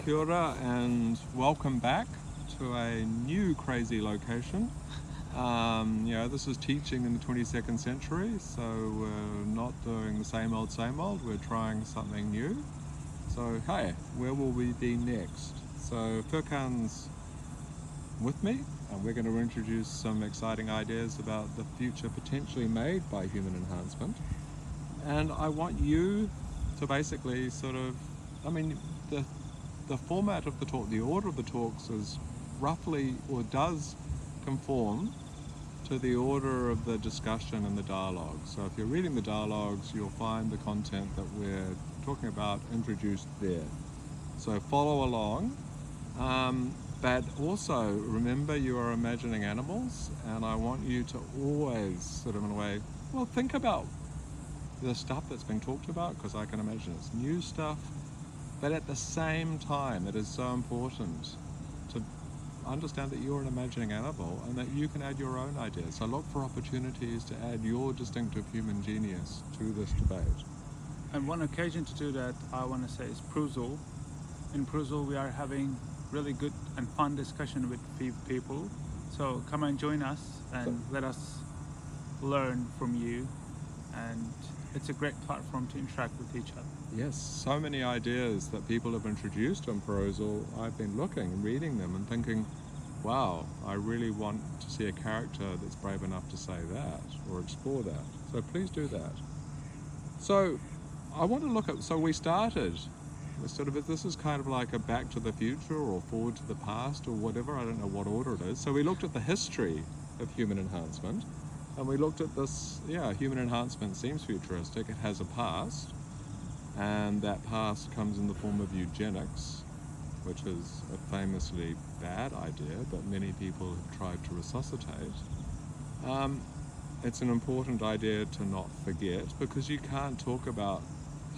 Kia ora and welcome back to a new crazy location. This is teaching in the 22nd century, so we're not doing the same old, we're trying something new. So hey, where will we be next? So Furkan's with me, and we're going to introduce some exciting ideas about the future potentially made by human enhancement. And I want you to basically the format of the talk, the order of the talks is roughly, or does conform to the order of the discussion and the dialogue. So if you're reading the dialogues, you'll find the content that we're talking about introduced there. So follow along. But also remember, you are imagining animals, and I want you to always sort of in a way, think about the stuff that's being talked about, because I can imagine it's new stuff. But at the same time, it is so important to understand that you're an imagining animal and that you can add your own ideas. So look for opportunities to add your distinctive human genius to this debate. And one occasion to do that, I want to say, is Pruzul. In Pruzul, we are having really good and fun discussion with people. So come and join us and let us learn from you. And it's a great platform to interact with each other. Yes, so many ideas that people have introduced on Prozul. I've been looking, reading them and thinking, wow, I really want to see a character that's brave enough to say that or explore that. So please do that. So I want to look at, so we started, this is kind of like a back to the future or forward to the past or whatever, I don't know what order it is. So we looked at the history of human enhancement. And we looked at this, human enhancement seems futuristic, it has a past, and that past comes in the form of eugenics, which is a famously bad idea, but many people have tried to resuscitate. It's an important idea to not forget, because you can't talk about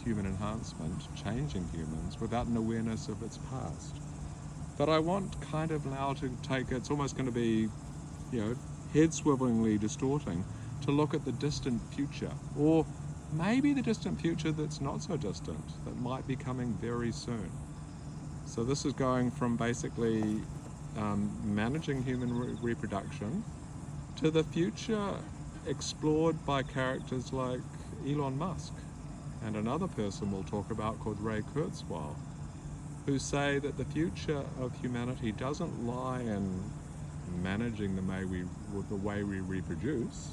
human enhancement, changing humans, without an awareness of its past. But I want kind of now to take, it's almost going to be, head-swivelingly distorting, to look at the distant future, or maybe the distant future that's not so distant, that might be coming very soon. So this is going from basically managing human reproduction to the future explored by characters like Elon Musk and another person we'll talk about called Ray Kurzweil, who say that the future of humanity doesn't lie in managing the way we reproduce.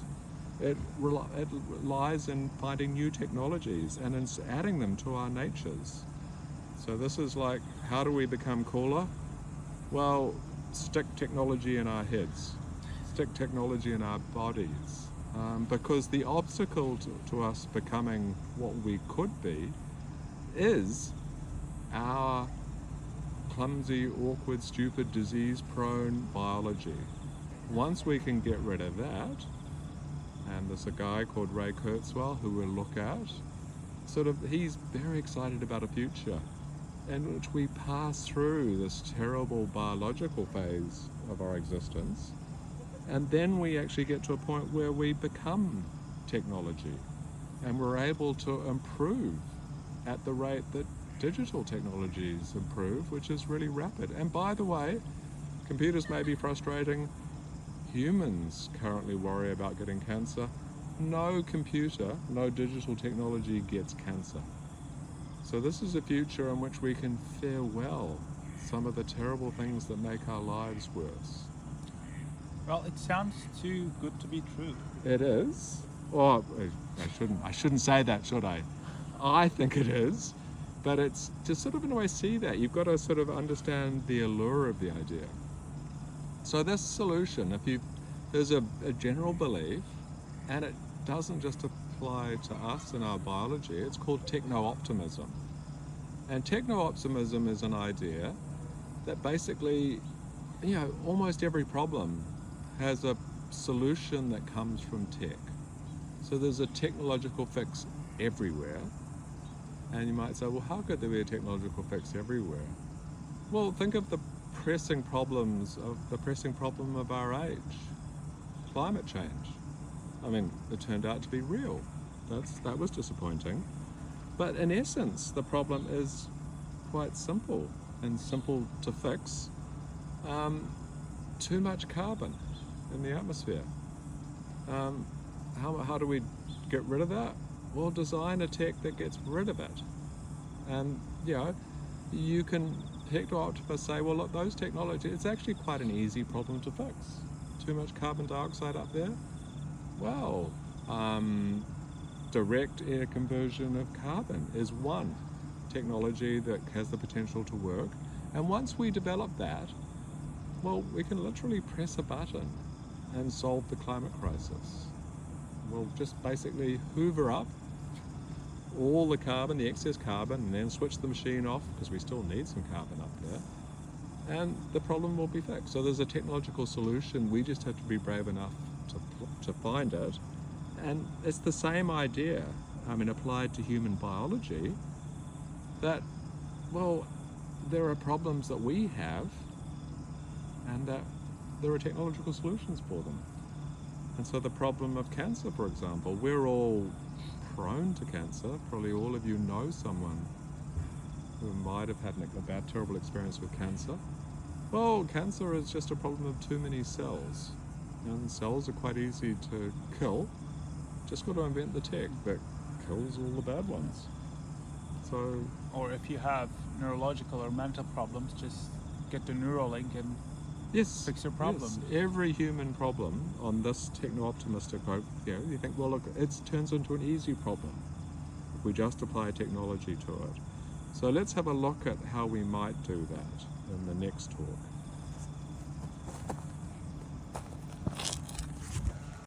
It lies in finding new technologies and in adding them to our natures. So this is like, how do we become cooler? Well, stick technology in our heads, stick technology in our bodies, because the obstacle to us becoming what we could be is our clumsy, awkward, stupid, disease-prone biology. Once we can get rid of that, and there's a guy called Ray Kurzweil who we'll look at, he's very excited about a future in which we pass through this terrible biological phase of our existence, and then we actually get to a point where we become technology, and we're able to improve at the rate that digital technologies improve, which is really rapid. And by the way, computers may be frustrating. Humans currently worry about getting cancer. No computer, no digital technology gets cancer. So this is a future in which we can farewell some of the terrible things that make our lives worse. Well, it sounds too good to be true. It is. Oh, I shouldn't say that, should I? I think it is. But it's to sort of in a way see that. You've got to sort of understand the allure of the idea. So this solution, there's a general belief, and it doesn't just apply to us and our biology, it's called techno-optimism. And techno-optimism is an idea that basically, almost every problem has a solution that comes from tech. So there's a technological fix everywhere. And you might say, well, how could there be a technological fix everywhere? Well, think of the pressing problem of our age, climate change. I mean, it turned out to be real. That was disappointing. But in essence, the problem is quite simple. and simple to fix, too much carbon in the atmosphere. How do we get rid of that? Well, design a tech that gets rid of it. And you can Hector-Optimus say, well, look, those technologies, it's actually quite an easy problem to fix. Too much carbon dioxide up there? Well, direct air conversion of carbon is one technology that has the potential to work. And once we develop that, well, we can literally press a button and solve the climate crisis. We'll just basically hoover up all the carbon, the excess carbon, and then switch the machine off, because we still need some carbon up there, and the problem will be fixed. So there's a technological solution, we just have to be brave enough to find it. And it's the same idea, applied to human biology, that, well, there are problems that we have, and that there are technological solutions for them. And so the problem of cancer, for example, we're all prone to cancer. Probably all of you know someone who might have had a bad, terrible experience with cancer. Well, cancer is just a problem of too many cells. And cells are quite easy to kill. Just got to invent the tech that kills all the bad ones. So, Or if you have neurological or mental problems, just get the Neuralink and yes, fix your problem. Yes. Every human problem on this techno-optimistic hope, you think, well, look, it turns into an easy problem if we just apply technology to it. So let's have a look at how we might do that in the next talk.